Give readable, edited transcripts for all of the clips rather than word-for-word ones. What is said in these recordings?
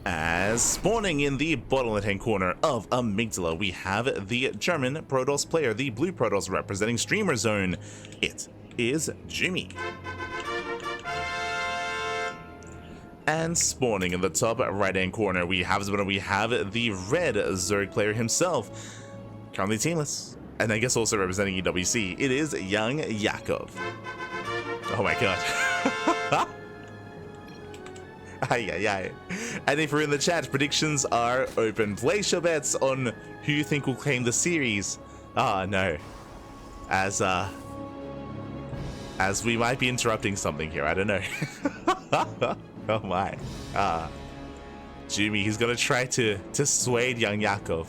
As spawning in the bottom left-hand corner of Amygdala, we have the German Protoss player, the blue Protoss representing Streamer Zone. It is Jumy. And spawning in the top right-hand corner, we have the red Zerg player himself, currently teamless, and I guess also representing EWC. It is YoungYakov. Oh my god. Ay. And if you're in the chat, predictions are open. Place your bets on who you think will claim the series. No. As we might be interrupting something here, I don't know. Oh my. Jumy, he's gonna try to sway YoungYakov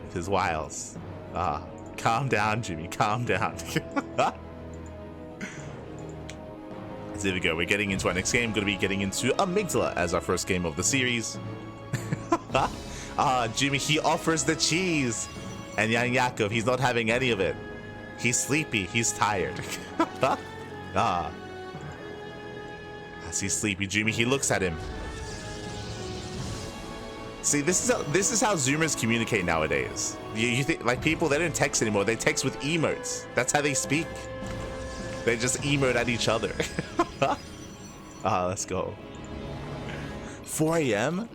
with his wiles. Calm down, Jumy, calm down. So there we go, we're getting into our next game. Going to be getting into Amygdala as our first game of the series. Jumy, he offers the cheese. And YoungYakov, he's not having any of it. He's sleepy, he's tired. As he's sleepy, Jumy, he looks at him. See, this is how Zoomers communicate nowadays. You think, like, people, they don't text anymore, they text with emotes. That's how they speak. They just emote at each other. Let's go. 4 a.m.?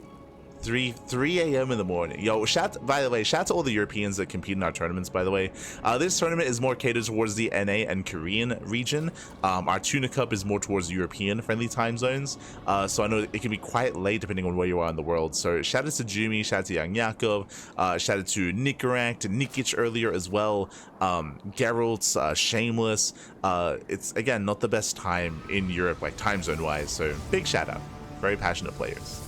3 a.m. in the morning. Yo, by the way, shout to all the Europeans that compete in our tournaments, by the way. This tournament is more catered towards the NA and Korean region. Our Tuna Cup is more towards European friendly time zones. So I know it can be quite late depending on where you are in the world. So shout out to Jumy, shout out to YoungYakov, shout out to Nickeract, Nikic earlier as well. Geralt, Shameless. It's, again, not the best time in Europe, like time zone wise. So big shout out. Very passionate players.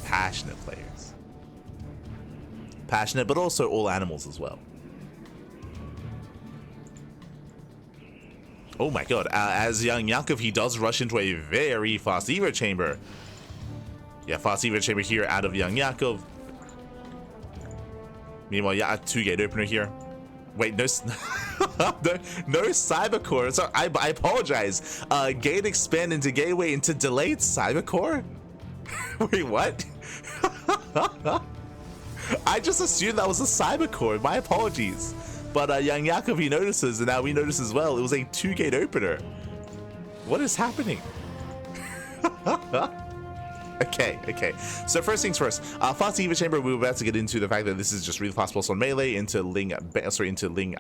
Passionate, but also all animals as well. Oh my god, as YoungYakov, he does rush into a very fast Evo chamber. Yeah, fast Evo chamber here out of YoungYakov. Meanwhile, yeah, 2-gate opener here. Wait, no, no Cybercore. Sorry, I apologize. Gate expand into gateway into delayed Cybercore? Wait, what? I just assumed that was a Cybercore. My apologies. But YoungYakov, he notices, and now we notice as well. It was a 2-gate opener. What is happening? Okay. So first things first. Fast Evo Chamber, we were about to get into the fact that this is just really fast pulse on melee into Ling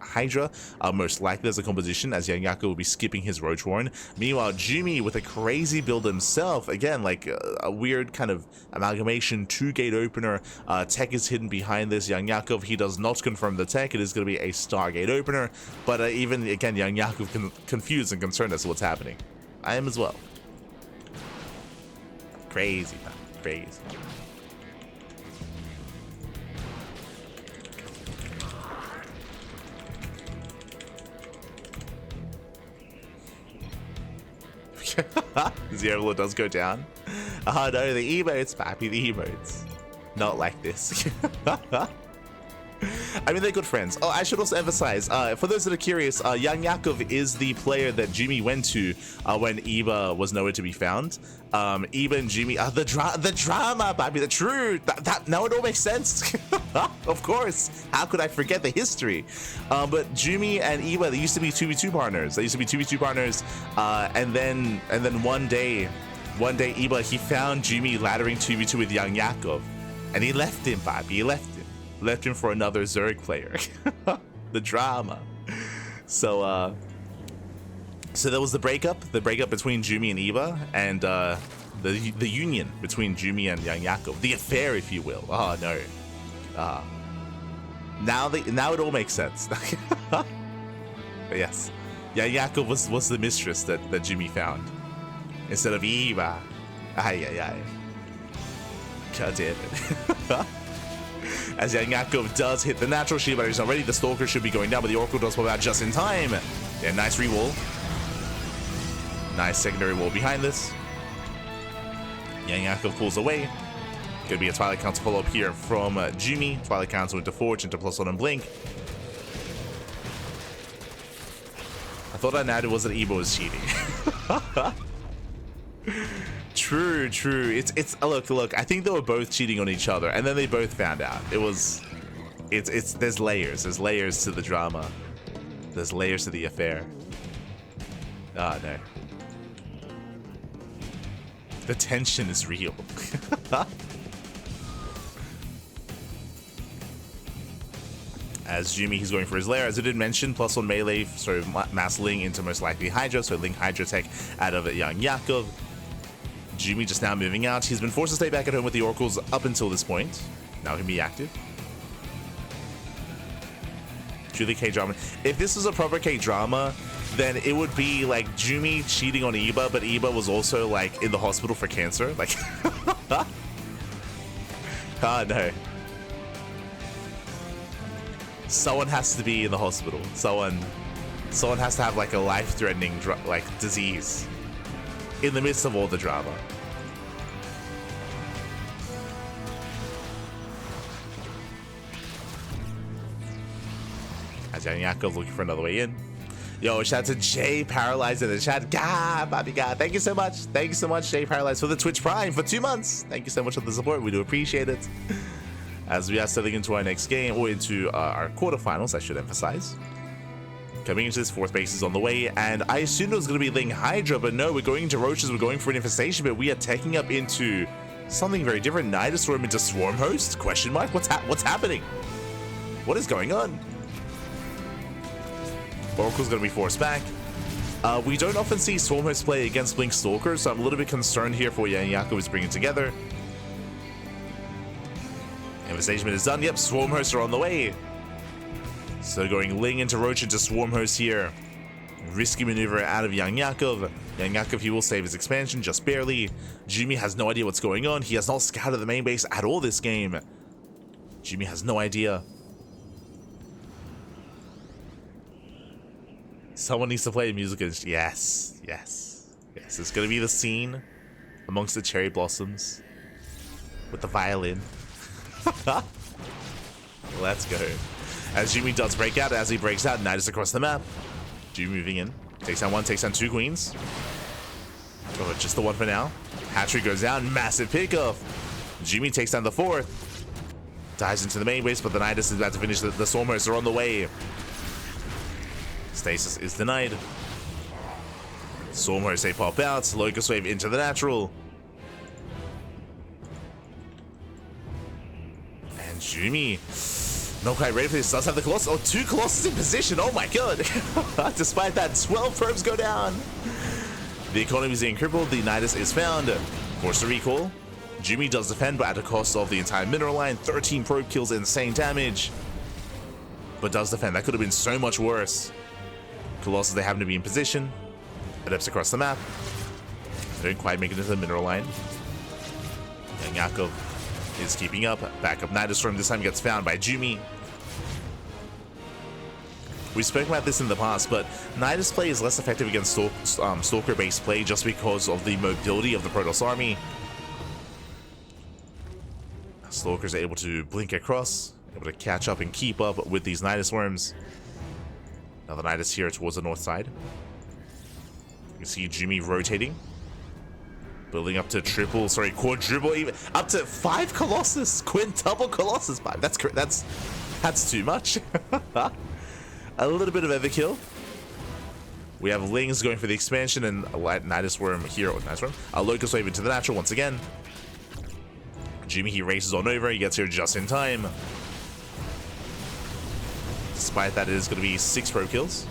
Hydra. Most likely as a composition, as YoungYakov will be skipping his Roach Warren. Meanwhile, Jumy with a crazy build himself. Again, like a weird kind of amalgamation, 2-gate opener. Tech is hidden behind this. YoungYakov, he does not confirm the tech. It is going to be a Stargate opener. But even, again, YoungYakov confused and concerned as to what's happening. I am as well. Crazy, man. Crazy. Zero does go down. Oh no, the emotes, Pappy, the emotes. Not like this. I mean, they're good friends. Oh, I should also emphasize, for those that are curious, YoungYakov is the player that Jumy went to when Eva was nowhere to be found. Eva and Jumy, the drama, baby, the truth. That now it all makes sense. Of course. How could I forget the history? But Jumy and Eva, they used to be 2v2 partners. And then one day, Eva, he found Jumy laddering 2v2 with YoungYakov, and he left him, baby. He left him for another Zerg player. The drama. So there was the breakup between Jumy and Eva, and the union between Jumy and YoungYakov, the affair, if you will. Oh no. Now it all makes sense. But yes, YoungYakov was the mistress that Jumy found instead of Eva. Ay. God damn it. As YoungYakov does hit the natural shield, but he's not ready. The Stalker should be going down, but the Oracle does pop out just in time. Yeah, nice re-wall. Nice secondary wall behind this. YoungYakov pulls away. Gonna be a Twilight Council follow-up here from Jumy. Twilight Council into Forge, into +1 and Blink. I thought I nabbed it was that Ebo was cheating. True. It's look. I think they were both cheating on each other, and then they both found out. There's layers. There's layers to the drama. There's layers to the affair. Oh no. The tension is real. As Jumy, he's going for his lair. As I did mention, +1 melee, so mass Ling into most likely Hydra, so Ling Hydra tech out of YoungYakov. Jumy just now moving out. He's been forced to stay back at home with the Oracles up until this point. Now he can be active. Truly K-drama. If this was a proper K-drama, then it would be like Jumy cheating on Iba, but Iba was also like in the hospital for cancer. Like, oh no. Someone has to be in the hospital. Someone has to have like a life-threatening like disease in the midst of all the drama. As YoungYakov looking for another way in. Yo, shout out to Jay Paralyzed in the chat. God, Bobby God. Thank you so much. Thank you so much, Jay Paralyzed, for the Twitch Prime for 2 months. Thank you so much for the support. We do appreciate it. As we are stepping into our next game, or into our quarterfinals, I should emphasize. Coming into this, fourth base is on the way, and I assumed it was going to be Ling Hydra, but no, we're going into Roaches, we're going for an infestation, but we are taking up into something very different. Nidus Swarm into Swarm Host? Question mark? What's happening? What is going on? Oracle's going to be forced back. We don't often see Swarm Host play against Blink Stalker, so I'm a little bit concerned here for what YoungYakov is bringing together. Infestation is done. Yep, Swarm Hosts are on the way. So going Ling into Roach into Swarm Host here. Risky maneuver out of YoungYakov. YoungYakov, he will save his expansion, just barely. Jumy has no idea what's going on. He has not scouted the main base at all this game. Jumy has no idea. Someone needs to play music. Yes. It's going to be the scene amongst the cherry blossoms with the violin. Let's go. As Jumy does break out, as he breaks out, Nidus across the map. Jumy moving in. Takes down one, takes down 2 queens. Oh, just the one for now. Hatchery goes down, massive pickoff. Jumy takes down the 4th. Dives into the main base, but the Nidus is about to finish. The Stormers are on the way. Stasis is denied. Stormers, they pop out. Locust Wave into the natural. Jumy, not quite ready for this. Does have the Colossus. Oh, 2 Colossus in position. Oh my god. Despite that, 12 probes go down. The economy is being crippled. The Nidus is found. Forced to recall. Jumy does defend, but at the cost of the entire mineral line. 13 probe kills, insane damage. But does defend. That could have been so much worse. Colossus, they happen to be in position. Adepts across the map. They don't quite make it into the mineral line. YoungYakov is keeping up. Backup Nidus Storm this time gets found by Jumy. We've spoken about this in the past, but Nidus play is less effective against Stalker-based play just because of the mobility of the Protoss army. Stalkers are able to blink across, able to catch up and keep up with these Nidus Worms. Now the Nidus here towards the north side. You can see Jumy rotating. Building up to quadruple, even up to 5 Colossus, quintuple Colossus 5. That's too much. A little bit of overkill. We have Lings going for the expansion and a Nidus Worm here. Nidus Worm. Locust Wave into the natural once again. Jumy, he races on over. He gets here just in time. Despite that, it is going to be 6 probe kills.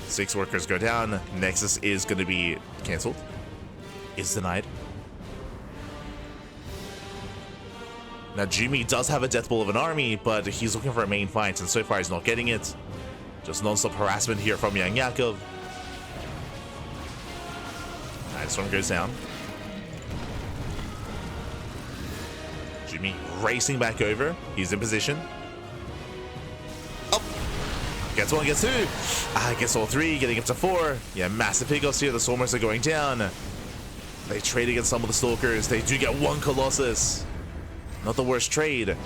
6 workers go down. Nexus is going to be cancelled. Is denied. Now Jumy does have a death ball of an army, but he's looking for a main fight, and so far he's not getting it. Just non-stop harassment here from YoungYakov. Nidus Storm goes down. Jumy racing back over. He's in position. Oh! Gets 1, gets 2. Gets all 3, getting up to 4. Yeah, massive pickoffs here. The Stormers are going down. They trade against some of the Stalkers. They do get 1 Colossus. Not the worst trade.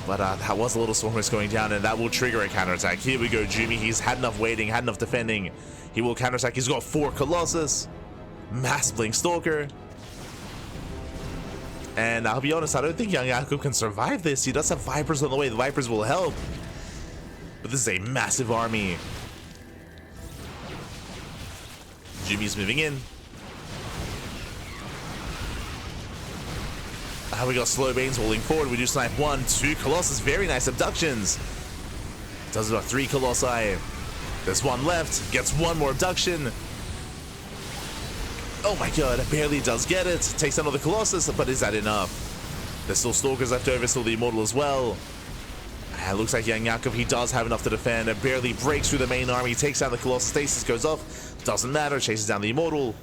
But that was a little Stormers going down, and that will trigger a counterattack. Here we go, Jumy. He's had enough waiting, had enough defending. He will counterattack. He's got 4 Colossus. Mass Blink Stalker. And I'll be honest, I don't think YoungYakov can survive this. He does have Vipers on the way. The Vipers will help. But this is a massive army. Jumy's moving in. We got Slow Banes holding forward. We do snipe 1, 2 Colossus. Very nice abductions. Does about 3 Colossi. There's 1 left. Gets 1 more abduction. Oh my god, barely does get it. Takes down the Colossus, but is that enough? There's still Stalkers left over, still the Immortal as well. And it looks like YoungYakov, he does have enough to defend. It barely breaks through the main army. Takes down the Colossus. Stasis goes off. Doesn't matter. Chases down the Immortal.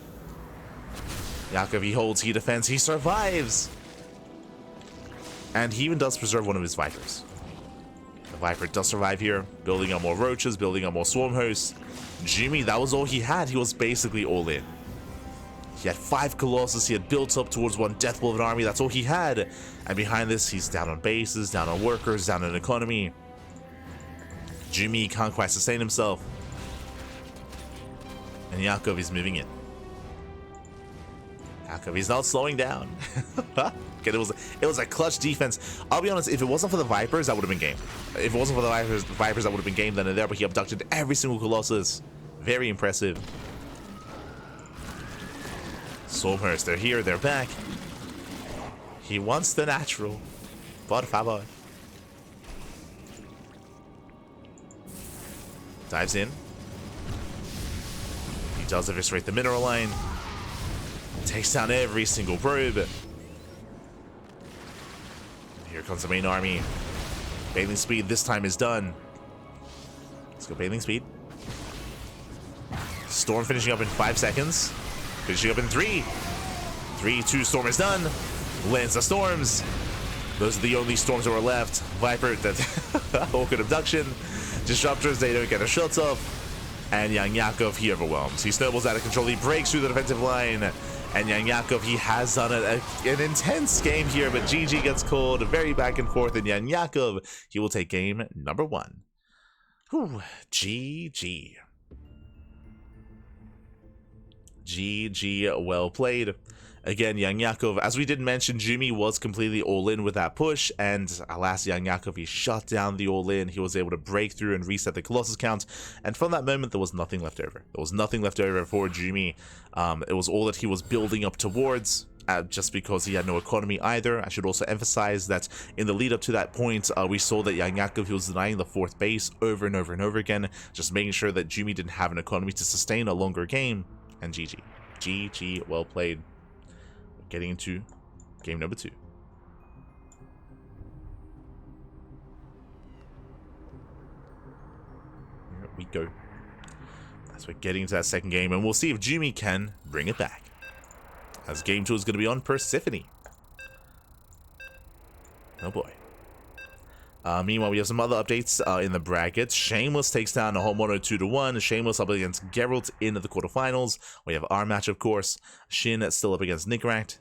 Yakov, he holds, he defends, he survives. And he even does preserve one of his Vipers. The Viper does survive here, building up more Roaches, building up more Swarm Hosts. Jumy, that was all he had. He was basically all in. He had 5 Colossus, he had built up towards 1 Death Blow of an army, that's all he had. And behind this, he's down on bases, down on workers, down on economy. Jumy can't quite sustain himself. And Yakov is moving in. Yakov, he's not slowing down. Okay, it was a clutch defense. I'll be honest, if it wasn't for the Vipers, that would have been game. If it wasn't for the Vipers, that would have been game then and there, but he abducted every single Colossus. Very impressive. Stormhurst, they're here, they're back. He wants the natural. Por favor. Dives in. He does eviscerate the mineral line. Takes down every single probe. Here comes the main army. Bathing speed this time is done. Let's go bathing speed. Storm finishing up in 5 seconds. Finishing up in 3. 3, 2, Storm is done. Lands the Storms. Those are the only Storms that were left. Viper, that awkward abduction. Disruptors, they don't get a shot off. And YoungYakov, he overwhelms. He snowballs out of control. He breaks through the defensive line. And YoungYakov, he has done an intense game here, but GG gets called. Very back and forth, and YoungYakov, he will take game number 1. Whew, GG. GG, well played. Again, YoungYakov, as we did mention, Jumy was completely all-in with that push, and alas, YoungYakov, he shut down the all-in. He was able to break through and reset the Colossus count, and from that moment, there was nothing left over. There was nothing left over for Jumy. It was all that he was building up towards, just because he had no economy either. I should also emphasize that in the lead up to that point, we saw that YoungYakov, he was denying the 4th base over and over and over again, just making sure that Jumy didn't have an economy to sustain a longer game, and GG. GG, well played. Getting into game number 2. Here we go. As we're getting into that second game, and we'll see if Jumy can bring it back. As game 2 is going to be on Persephone. Oh boy. Meanwhile, we have some other updates in the brackets. Shameless takes down Homono 2-1. Shameless up against Geralt in the quarterfinals. We have our match, of course. Shin still up against Nickrat.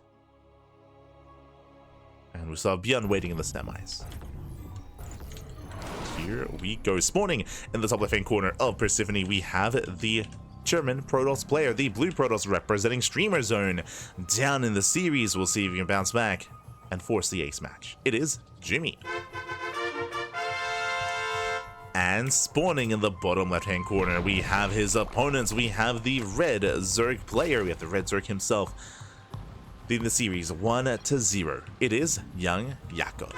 And we still have Bjorn waiting in the semis. Here we go. Spawning in the top left-hand corner of Persephone, we have the German Protoss player, the blue Protoss representing Streamer Zone. Down in the series, we'll see if he can bounce back and force the ace match. It is Jumy. And spawning in the bottom left-hand corner, we have his opponents. We have the red Zerg player. We have the red Zerg himself. Leading the series 1-0. It is YoungYakov.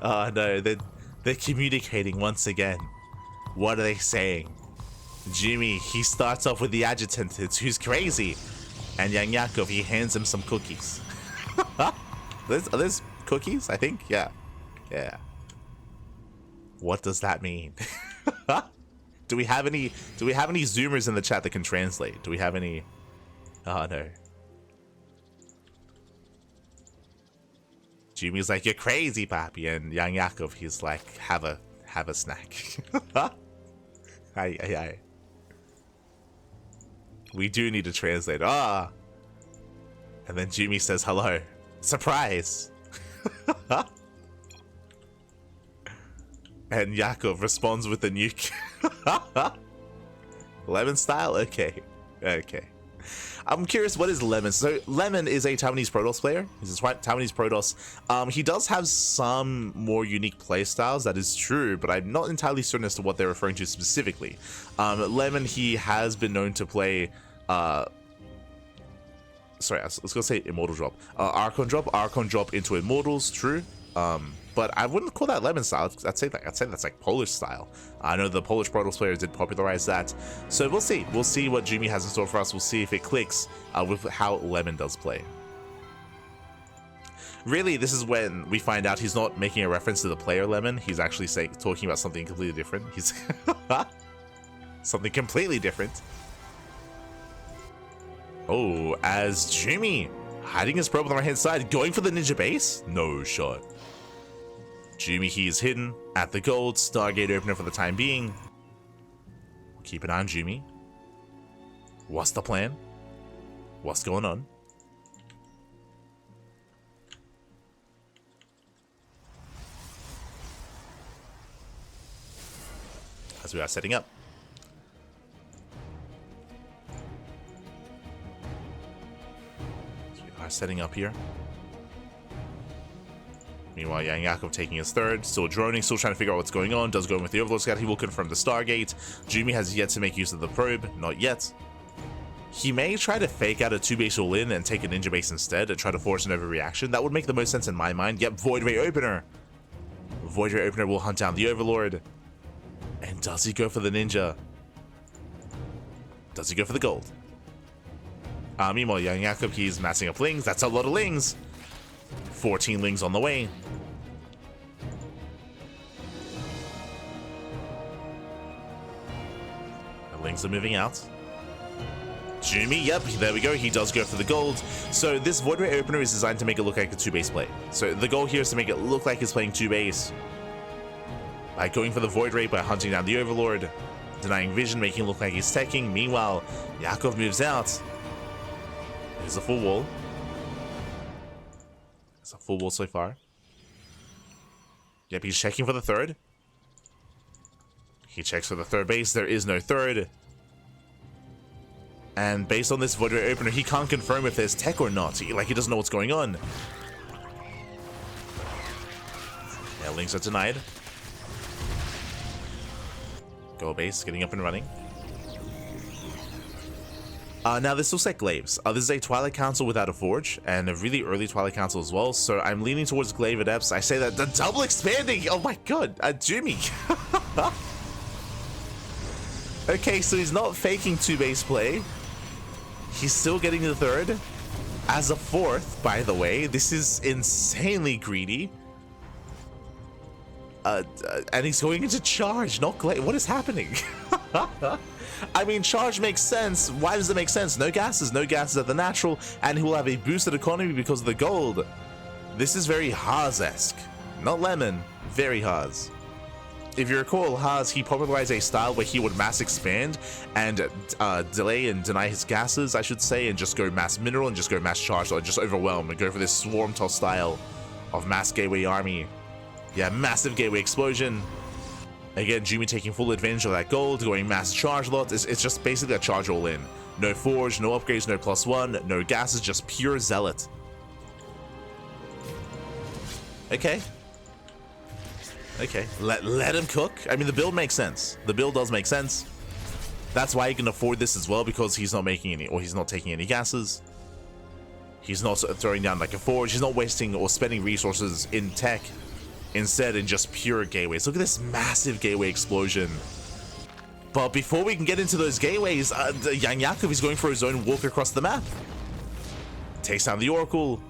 Oh no, they're communicating once again. What are they saying? Jumy, he starts off with the adjutant, it's who's crazy. And YoungYakov, he hands him some cookies. Are those cookies? I think? Yeah. Yeah. What does that mean? Do we have any Zoomers in the chat that can translate? Do we have any? Oh no. Jumy's like, you're crazy, papi, and YoungYakov, he's like, have a snack. Aye. We do need to translate. Ah. And then Jumy says hello. Surprise. And Yakov responds with a nuke. Lemon style? Okay. Okay. I'm curious, what is Lemon? So Lemon is a Taiwanese Protoss player. He's a Taiwanese Protoss. He does have some more unique playstyles, that is true, but I'm not entirely certain as to what they're referring to specifically. Lemon, he has been known to play sorry, let's go say Immortal Drop. Archon Drop into Immortals, true. But I wouldn't call that Lemon style. I'd say that's like Polish style. I know the Polish Protoss players did popularize that. So we'll see. We'll see what Jumy has in store for us. We'll see if it clicks with how Lemon does play. Really, this is when we find out he's not making a reference to the player Lemon. He's actually talking about something completely different. He's something completely different. Oh, as Jumy hiding his probe on the right hand side, going for the ninja base? No shot. Jumy, he is hidden at the gold. Stargate opener for the time being. Keep an eye on Jumy. What's the plan? What's going on? As we are setting up. As we are setting up here. Meanwhile, YoungYakov taking his third, still droning, still trying to figure out what's going on. Does go in with the Overlord Scout. He will confirm the Stargate. Jumy has yet to make use of the probe. Not yet. He may try to fake out a 2-base all-in and take a ninja base instead and try to force an overreaction. That would make the most sense in my mind. Yep, Void Ray Opener. Void Ray Opener will hunt down the Overlord. And does he go for the ninja? Does he go for the gold? Meanwhile, YoungYakov, he's massing up lings. That's a lot of lings. 14 lings on the way. The lings are moving out. Jumy, yep, there we go. He does go for the gold. So this Void Ray Opener is designed to make it look like a 2-base play. So the goal here is to make it look like he's playing 2-base. By going for the Void Ray, by hunting down the Overlord, denying vision, making it look like he's teching. Meanwhile, Yakov moves out. There's a full wall. It's a full wall so far. Yep, he's checking for the third. He checks for the third base. There is no third. And based on this Void Ray Opener, he can't confirm if there's tech or not. He doesn't know what's going on. Yeah, links are denied. Go base, getting up and running. Now this looks like Glaives. This is a Twilight Council without a Forge, and a really early Twilight Council as well, so I'm leaning towards Glaive Adepts. I say that the double expanding! Oh my god, Jumy! Okay, so he's not faking 2-base play. He's still getting the third. As a fourth, by the way. This is insanely greedy. And he's going into charge, not Glaive. What is happening? I mean, charge makes sense. Why does it make sense? No gases at the natural, and he will have a boosted economy because of the gold. This is very Haas-esque. Not Lemon, very Haas. If you recall, Haas, he popularized a style where he would mass expand and delay and deny his gases, I should say, and just go mass mineral and just go mass charge, or just overwhelm and go for this swarm toss style of mass gateway army. Yeah, massive gateway explosion. Again, Jumy taking full advantage of that gold, going mass charge lot. It's just basically a charge all in. No forge, no upgrades, no +1, no gases, just pure zealot. Okay. Okay, let him cook. I mean, the build makes sense. The build does make sense. That's why he can afford this as well, because he's not making any, or he's not taking any gases. He's not throwing down like a forge. He's not wasting or spending resources in tech. Instead, in just pure gateways. Look at this massive gateway explosion. But before we can get into those gateways, YoungYakov is going for his own walk across the map. Takes down the Oracle.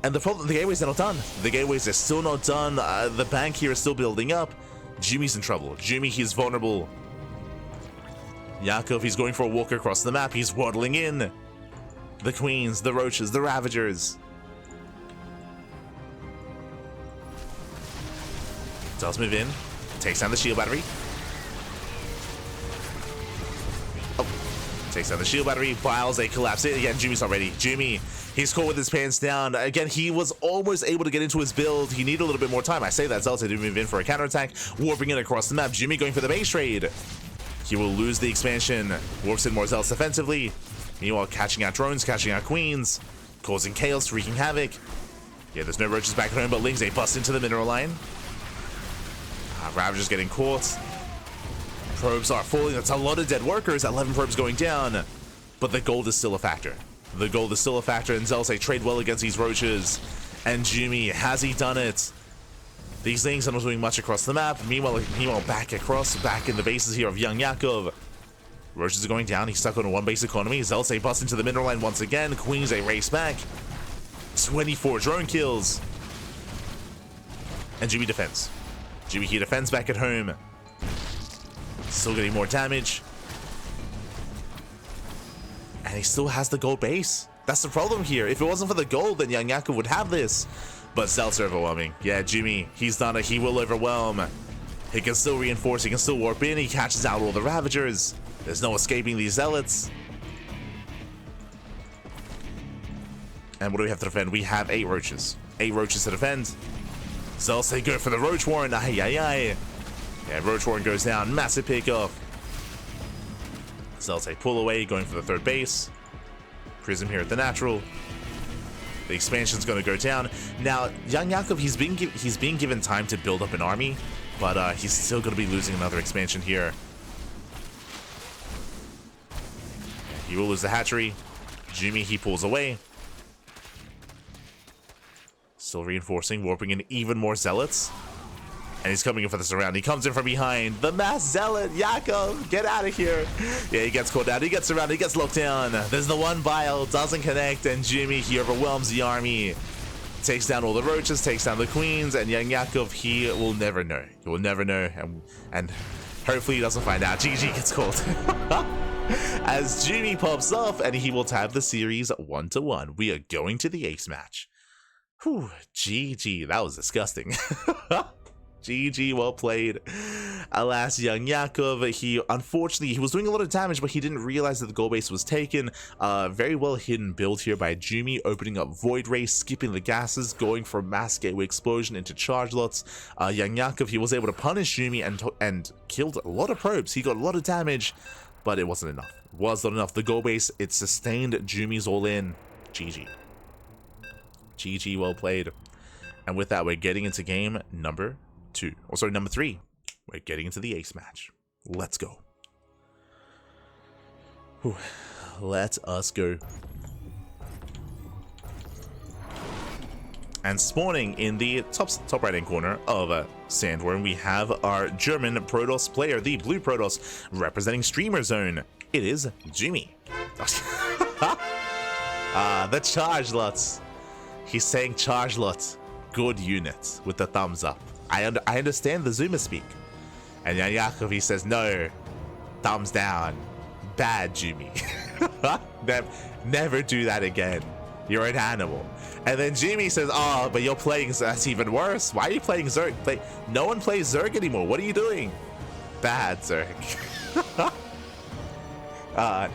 And the problem, the gateways are not done. The gateways are still not done. The bank here is still building up. Jumy's in trouble. Jumy, he's vulnerable. Yakov, he's going for a walk across the map. He's waddling in. The Queens, the Roaches, the Ravagers. Does move in. Takes down the shield battery. Oh. Takes down the shield battery. Files a collapse. Again, Jumy's not ready. Jumy, he's caught with his pants down. Again, he was almost able to get into his build. He needed a little bit more time. I say that. Zelda did move in for a counterattack. Warping it across the map. Jumy going for the base trade. He will lose the expansion. Warps in more Zealots defensively. Meanwhile, catching out drones, catching out queens, causing chaos, wreaking havoc. Yeah, there's no roaches back at home, but Lings, they bust into the mineral line. Ravager's getting caught. Probes are falling. That's a lot of dead workers. 11 probes going down. But the gold is still a factor. The gold is still a factor, and Zelce trade well against these roaches. And Jumy, has he done it? These things are not doing much across the map. Meanwhile, back in the bases here of YoungYakov. Roaches are going down. He's stuck on a one-base economy. Zelce busts into the mineral line once again. Queens, they race back. 24 drone kills. And Jumy defends. Jumy, he defends back at home. Still getting more damage. And he still has the gold base. That's the problem here. If it wasn't for the gold, then YoungYakov would have this. But Zelce overwhelming. Yeah, Jumy, he's done it. He will overwhelm. He can still reinforce. He can still warp in. He catches out all the Ravagers. There's no escaping these Zealots. And what do we have to defend? We have 8 roaches. 8 roaches to defend. Zelce go for the Roach Warren. Ay, ay, ay. Yeah, Roach Warren goes down. Massive pickoff. Zelce pull away, going for the third base. Prism here at the natural. The expansion's going to go down. Now, YoungYakov, he's being given time to build up an army, but he's still going to be losing another expansion here. He will lose the hatchery. Jumy, he pulls away. Still reinforcing, warping in even more Zealots. And he's coming in for the surround. He comes in from behind. The mass Zealot, Yakov, get out of here. Yeah, he gets caught down. He gets surrounded. He gets locked down. There's the one bile, doesn't connect, and Jumy, he overwhelms the army. Takes down all the roaches, takes down the queens, and YoungYakov, he will never know. He will never know, and hopefully he doesn't find out. GG gets caught. As Jumy pops off, and he will tab the series 1-1. We are going to the ace match. Whew, GG, that was disgusting. GG, well played. Alas, YoungYakov, unfortunately, he was doing a lot of damage, but he didn't realize that the goal base was taken. Very well hidden build here by Jumy, opening up Void Ray, skipping the gases, going for mass gateway explosion into charge lots. YoungYakov, he was able to punish Jumy and killed a lot of probes. He got a lot of damage, but it wasn't enough. It was not enough. The goal base, it sustained Jumy's all in. GG. GG, well played. And with that, we're getting into game number 3. We're getting into the ace match. Let's go. Whew. Let us go. And spawning in the top right hand corner of Sandworm, we have our German Protoss player, the blue Protoss, representing Streamer Zone. It is Jumy. The charge lots. He's saying charge lots. Good unit with the thumbs up. I understand the Zoomer speak. And YoungYakov, he says, no, thumbs down. Bad, Jumy. Never do that again. You're an animal. And then Jumy says, oh, but you're playing, that's even worse. Why are you playing Zerg? No one plays Zerg anymore. What are you doing? Bad, Zerg. No.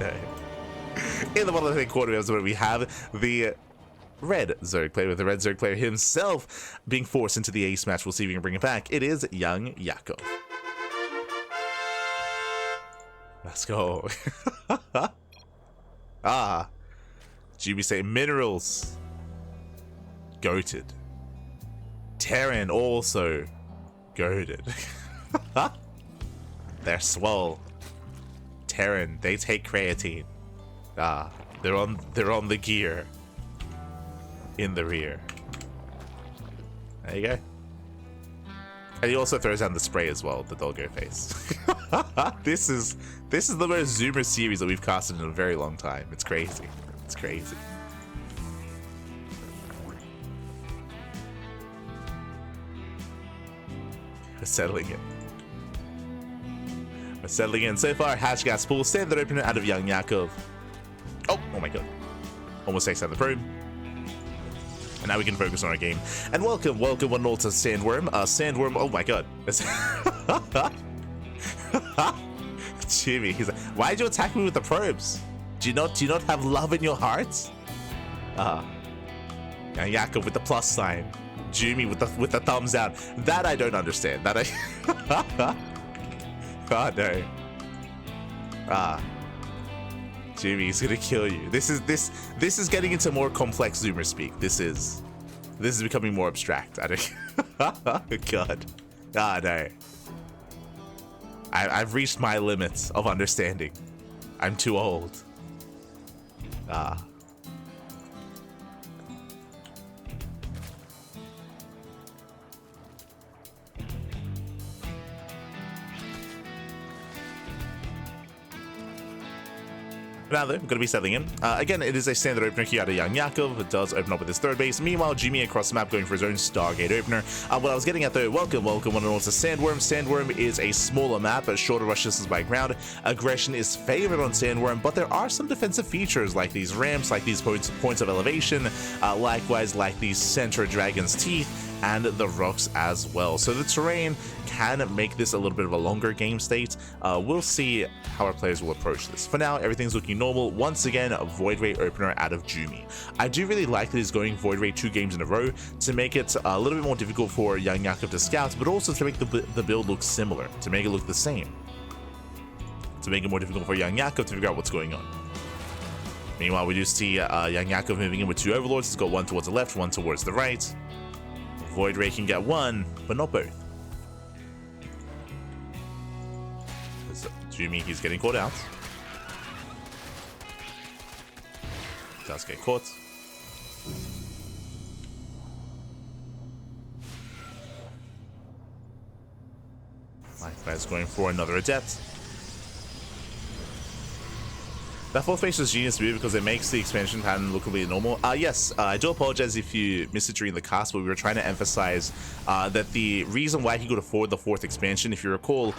In the bottom left corner of we have the red Zerg player, with the red Zerg player himself being forced into the ace match. We'll see if we can bring it back. It is YoungYakov. Let's go. Jumy say minerals. Goated. Terran also goated. They're swole. Terran, they take creatine. They're on the gear. In the rear. There you go. And he also throws down the spray as well, the doggo face. This is the most Zoomer series that we've casted in a very long time. It's crazy. It's crazy. We're settling in. We're settling in. So far, Hatch Gas Pool, standard opener out of YoungYakov. Oh my god. Almost takes down the probe. And now we can focus on our game. And welcome one and all to Sandworm. Sandworm, oh my god. Jumy, he's like, why'd you attack me with the probes? Do you not have love in your heart? YoungYakov with the plus sign. Jumy with the thumbs down. That I don't understand. That I oh no. Jummy's gonna kill you. This is getting into more complex Zoomer speak. This is becoming more abstract. I don't. God. Ah, no. I've reached my limits of understanding. I'm too old. Ah. Now though, we're going to be settling in. Again, it is a standard opener here out of YoungYakov. It does open up with his third base. Meanwhile, Jumy across the map going for his own Stargate opener. What I was getting at though, welcome one and all to Sandworm. Sandworm is a smaller map, a shorter rush distance by ground. Aggression is favored on Sandworm, but there are some defensive features like these ramps, like these points of elevation, likewise like these center dragon's teeth, and the rocks as well. So the terrain can make this a little bit of a longer game state. We'll see how our players will approach this. For now, everything's looking normal. Once again, a Void Ray opener out of Jumy. I do really like that he's going Void Ray 2 games in a row to make it a little bit more difficult for YoungYakov to scout, but also to make the build look similar, to make it look the same, to make it more difficult for YoungYakov to figure out what's going on. Meanwhile, we do see YoungYakov moving in with 2 overlords. He's got one towards the left, one towards the right. Void Ray can get one, but not both. Jumy, he's getting caught out. Does get caught. Likewise going for another adept. That fourth base is genius move because it makes the expansion pattern look really normal. Yes, I do apologize if you missed it during the cast, but we were trying to emphasize that the reason why he could afford the 4th expansion, if you recall,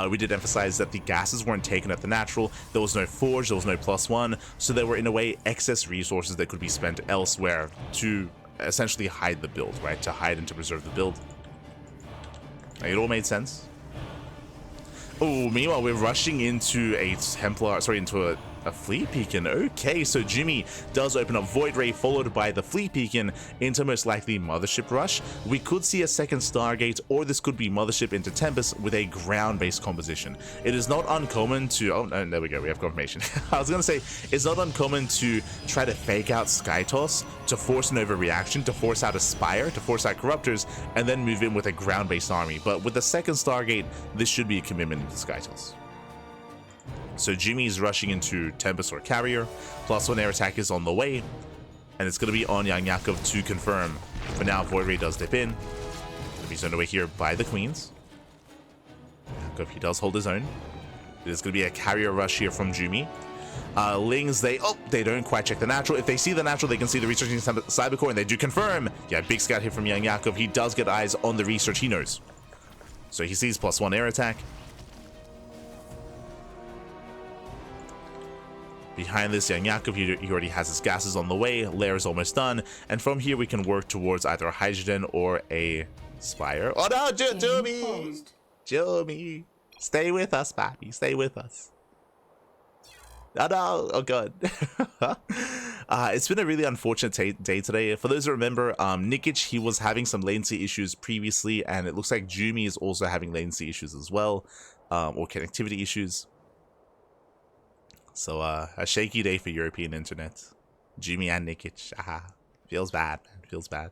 we did emphasize that the gases weren't taken at the natural, there was no forge, there was no +1, so there were in a way excess resources that could be spent elsewhere to essentially hide the build, right? To hide and to preserve the build. It all made sense. Oh, meanwhile, we're rushing into a Templar, sorry, into a Fleet Beacon. Okay, so Jumy does open up Void Ray, followed by the Fleet Beacon into most likely Mothership Rush. We could see a second Stargate, or this could be Mothership into Tempest with a ground-based composition. It is not uncommon to... Oh, no, there we go, we have confirmation. I was going to say, it's not uncommon to try to fake out Skytoss, to force an overreaction, to force out a Spire, to force out Corruptors, and then move in with a ground-based army. But with the second Stargate, this should be a commitment into Skytoss. So Jumy is rushing into Tempest or Carrier, +1 air attack is on the way, and it's going to be on YoungYakov to confirm. For now, Void Ray does dip in. He's on the way here by the Queens. YoungYakov, he does hold his own. It is going to be a Carrier rush here from Jumy. Lings, they don't quite check the natural. If they see the natural, they can see the researching Cybercore, and they do confirm. Yeah, big scout here from YoungYakov. He does get eyes on the research, he knows. So he sees +1 air attack. Behind this, YoungYakov, he already has his gases on the way. Lair is almost done. And from here, we can work towards either a Hydrogen or a Spire. Oh no, Jumy! Jumy! Stay with us, papi. Stay with us. Oh no! Oh god. It's been a really unfortunate day today. For those who remember, Nikic, he was having some latency issues previously, and it looks like Jumy is also having latency issues as well, or connectivity issues. So a shaky day for European internet. Jumy and Nikic. Feels bad, man. Feels bad.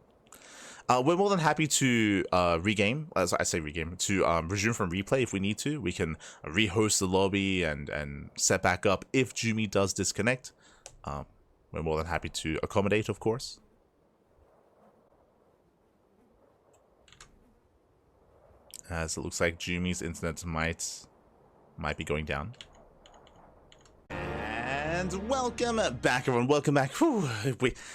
We're more than happy to regame, as I say regame, to resume from replay if we need to. We can rehost the lobby and set back up if Jumy does disconnect. We're more than happy to accommodate, of course. As it looks like Jumy's internet might be going down. And welcome back, everyone. Welcome back. Whew,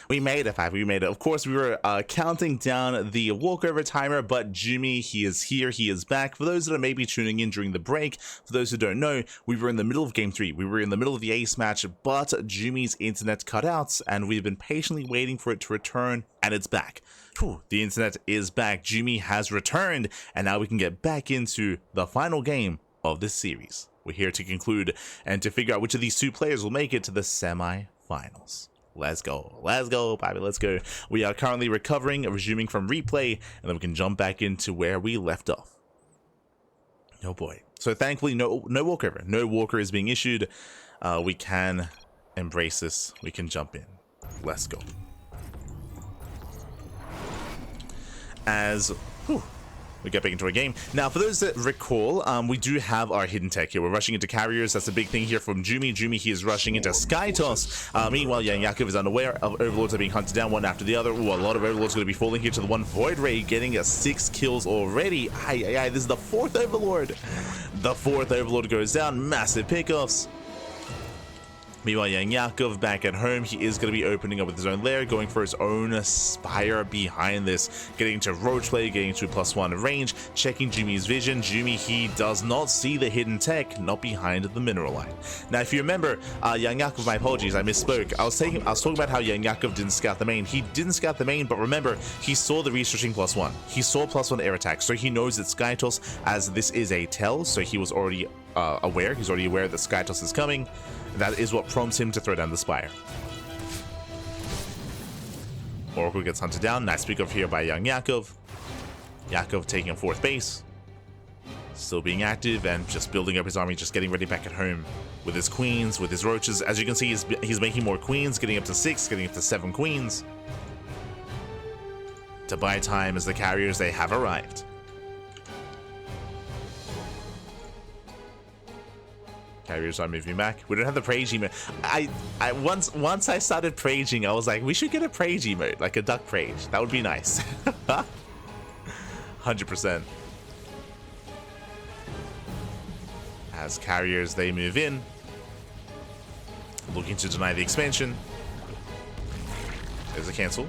we made it, we made it. Of course, we were counting down the walkover timer, but Jumy, he is here. He is back. For those that are maybe tuning in during the break, for those who don't know, we were in the middle of Game 3. We were in the middle of the ace match, but Jumy's internet cut out, and we've been patiently waiting for it to return, and it's back. Whew, the internet is back. Jumy has returned, and now we can get back into the final game of this series. We're here to conclude and to figure out which of these two players will make it to the semi-finals. Let's go, Bobby, let's go. We are currently recovering, resuming from replay, and then we can jump back into where we left off. Oh boy. So thankfully, no walkover. No walker is being issued. We can embrace this. We can jump in. Let's go. As we get back into our game. Now, for those that recall, we do have our hidden tech here. We're rushing into carriers. That's a big thing here from Jumy. Jumy, he is rushing into Sky Toss. Meanwhile, YoungYakov is unaware of Overlords are being hunted down one after the other. Ooh, a lot of Overlords going to be falling here to the one Void Ray, getting a 6 kills already. This is the 4th Overlord. The 4th Overlord goes down. Massive pickoffs. Meanwhile, YoungYakov back at home, he is going to be opening up with his own lair, going for his own Spire behind this, getting to Roach Play, getting to +1 range, checking Jumy's vision. Jumy, he does not see the hidden tech, not behind the mineral line. Now, if you remember, YoungYakov, my apologies, I misspoke. I was talking about how YoungYakov didn't scout the main. He didn't scout the main, but remember, he saw the researching +1. He saw +1 air attack, so he knows that Sky Toss, as this is a tell, so he was already aware. He's already aware that Sky Toss is coming. That is what prompts him to throw down the Spire. Oracle gets hunted down. Nice pick up here by YoungYakov. Yakov taking a 4th base. Still being active and just building up his army, just getting ready back at home with his queens, with his roaches. As you can see, he's making more queens, getting up to 6, getting up to 7 queens. To buy time as the carriers, they have arrived. Carriers are moving back. We don't have the Prage emote. Once I started Praging, I was like, we should get a Prage emote, like a duck Prage. That would be nice. 100%. As carriers, they move in, looking to deny the expansion. There's a cancel.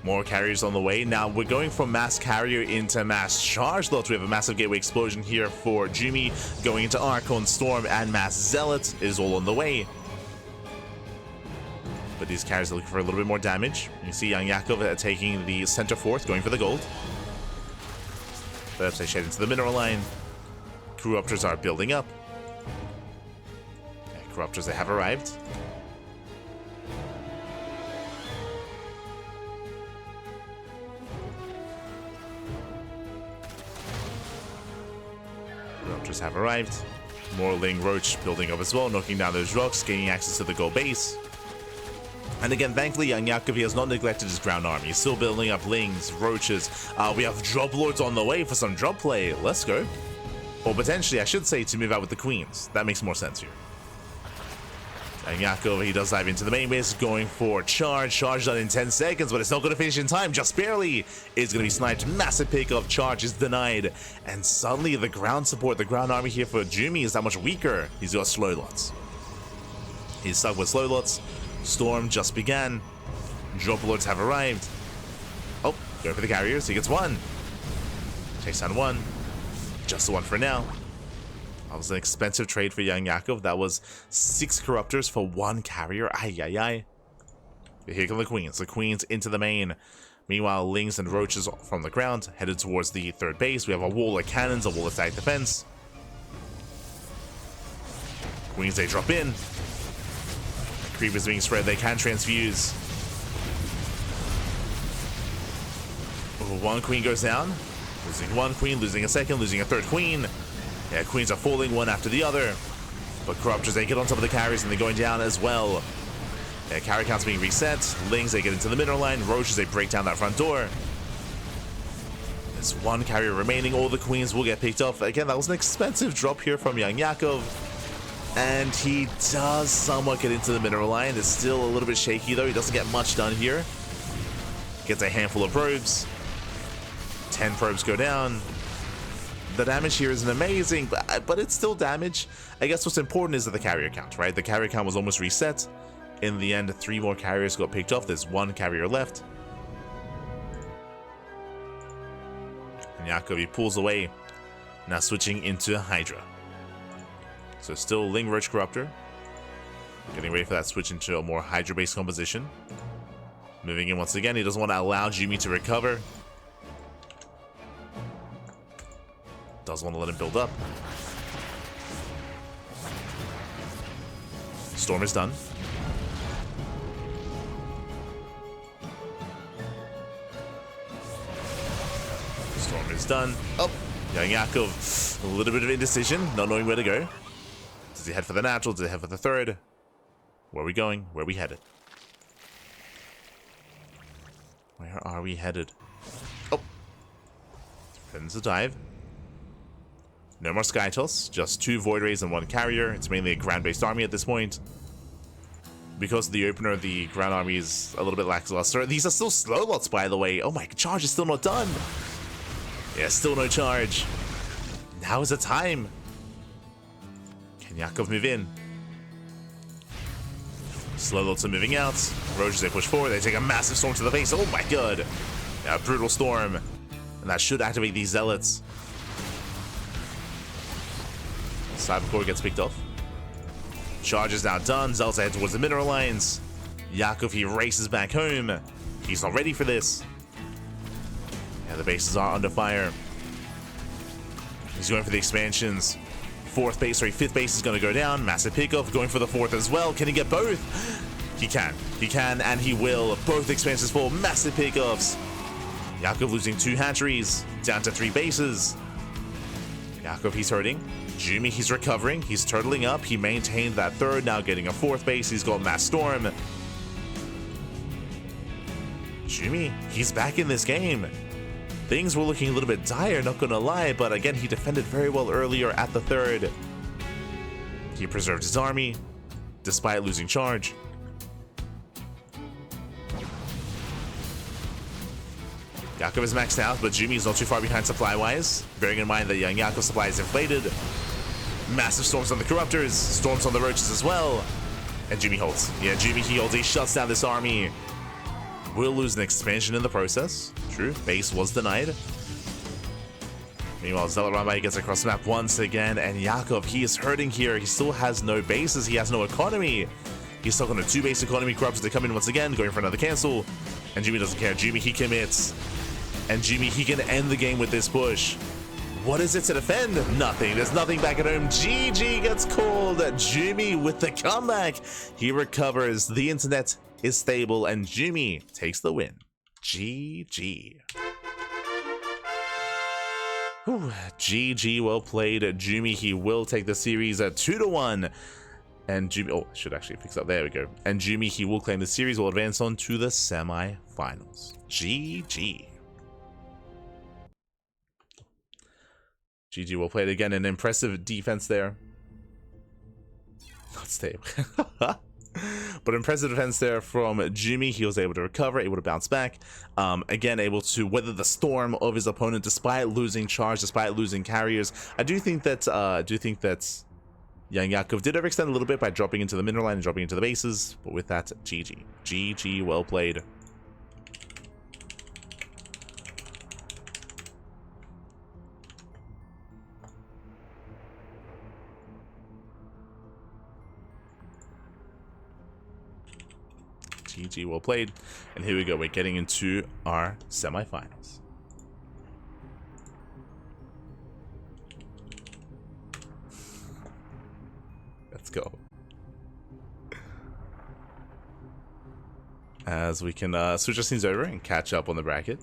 More carriers on the way. Now we're going from mass carrier into mass charge lots. We have a massive gateway explosion here for Jumy, going into Archon Storm, and mass zealot is all on the way. But these carriers are looking for a little bit more damage. You see YoungYakov taking the center fourth, going for the gold. Perhaps they shed into the mineral line. Corruptors are building up. Okay, Corruptors, they have arrived. Corruptors have arrived. More Ling Roach building up as well, knocking down those rocks, gaining access to the gold base. And again, thankfully, YoungYakov has not neglected his ground army. He's still building up Lings, Roaches. We have Drop Lords on the way for some drop play. Let's go. Or potentially, I should say, to move out with the Queens. That makes more sense here. YoungYakov, he does dive into the main base, going for charge. Charge done in 10 seconds, but it's not going to finish in time. Just barely. It's going to be sniped. Massive pickup. Charge is denied. And suddenly, the ground support, the ground army here for Jumy is that much weaker. He's got slow lots. He's stuck with slow lots. Storm just began. Drop Lords have arrived. Oh, go for the carriers. He gets one. Takes down one. Just the one for now. That was an expensive trade for YoungYakov. That was 6 Corruptors for 1 carrier. Ay. Here come the Queens. The Queens into the main. Meanwhile, Lings and Roaches from the ground headed towards the 3rd base. We have a wall of cannons, a wall of static defense. Queens, they drop in. Creepers being spread. They can transfuse. Oh, 1 queen goes down. Losing 1 queen, losing a 2nd, losing a 3rd queen. Yeah, queens are falling one after the other. But Corruptors, they get on top of the carriers and they're going down as well. Yeah, carry counts being reset. Lings, they get into the mineral line. Roaches, they break down that front door. There's 1 carrier remaining. All the queens will get picked off. Again, that was an expensive drop here from YoungYakov. And he does somewhat get into the mineral line. It's still a little bit shaky though. He doesn't get much done here. Gets a handful of probes. 10 probes go down. The damage here isn't amazing, but it's still damage. I guess what's important is that the carrier count, right? The carrier count was almost reset. In the end, 3 more carriers got picked off. There's 1 carrier left. And Yakov, he pulls away. Now switching into Hydra. So still Ling Roach Corruptor. Getting ready for that switch into a more Hydra-based composition. Moving in once again. He doesn't want to allow Jumy to recover. Doesn't want to let him build up. Storm is done. Storm is done. Oh, YoungYakov, a little bit of indecision, not knowing where to go. Does he head for the natural? Does he head for the 3rd? Where are we going? Where are we headed? Where are we headed? Oh! Threatens a dive. No more Sky Toss, just 2 Void Rays and 1 Carrier. It's mainly a ground-based army at this point. Because of the opener, the ground army is a little bit lackluster. These are still slow lots, by the way. Oh my, charge is still not done. Yeah, still no charge. Now is the time. Can Yakov move in? Slow lots are moving out. Roaches, they push forward. They take a massive storm to the face. Oh my god. Yeah, brutal storm. And that should activate these zealots. Cybercore gets picked off. Charge is now done. Zealots head towards the mineral lines. Yakov, he races back home. He's not ready for this. Yeah, the bases are under fire. He's going for the expansions. Fifth base is going to go down. Massive pickoff, going for the 4th as well. Can he get both? He can, and he will. Both expansions fall. Massive pickoffs. Yakov losing 2 hatcheries, down to 3 bases. Yakov, he's hurting. Jumy, he's recovering. He's turtling up. He maintained that 3rd, now getting a 4th base. He's got Mass Storm. Jumy, he's back in this game. Things were looking a little bit dire, not gonna lie, but again, he defended very well earlier at the 3rd. He preserved his army, despite losing charge. Yakov is maxed out, but Jumy is not too far behind supply-wise, bearing in mind that YoungYakov's supply is inflated. Massive storms on the Corruptors, storms on the Roaches as well. And Jumy holds. Yeah, Jumy, he holds. He shuts down this army. Will lose an expansion in the process. True, base was denied. Meanwhile, Zealot Rambai gets across the map once again, and Yakov, he is hurting here. He still has no bases. He has no economy. He's stuck on a 2-base economy. Corruptors, they come in once again, going for another cancel. And Jumy doesn't care. Jumy, he commits. And Jumy, he can end the game with this push. What is it to defend? Nothing. There's nothing back at home. GG gets called. Jumy with the comeback. He recovers. The internet is stable, and Jumy takes the win. GG. Whew. GG, well played. Jumy, he will take the series at 2-1. And Jumy, oh, I should actually fix up. There we go. And Jumy, he will claim the series, will advance on to the semi-finals. GG. GG, well played again. An impressive defense there. Not stable. But impressive defense there from Jumy. He was able to recover, able to bounce back. Again, able to weather the storm of his opponent despite losing charge, despite losing carriers. I do think that YoungYakov did overextend a little bit by dropping into the mineral line and dropping into the bases. But with that, GG. GG, well played. GG, well played. And here we go. We're getting into our semifinals. Let's go. As we can switch our scenes over and catch up on the bracket.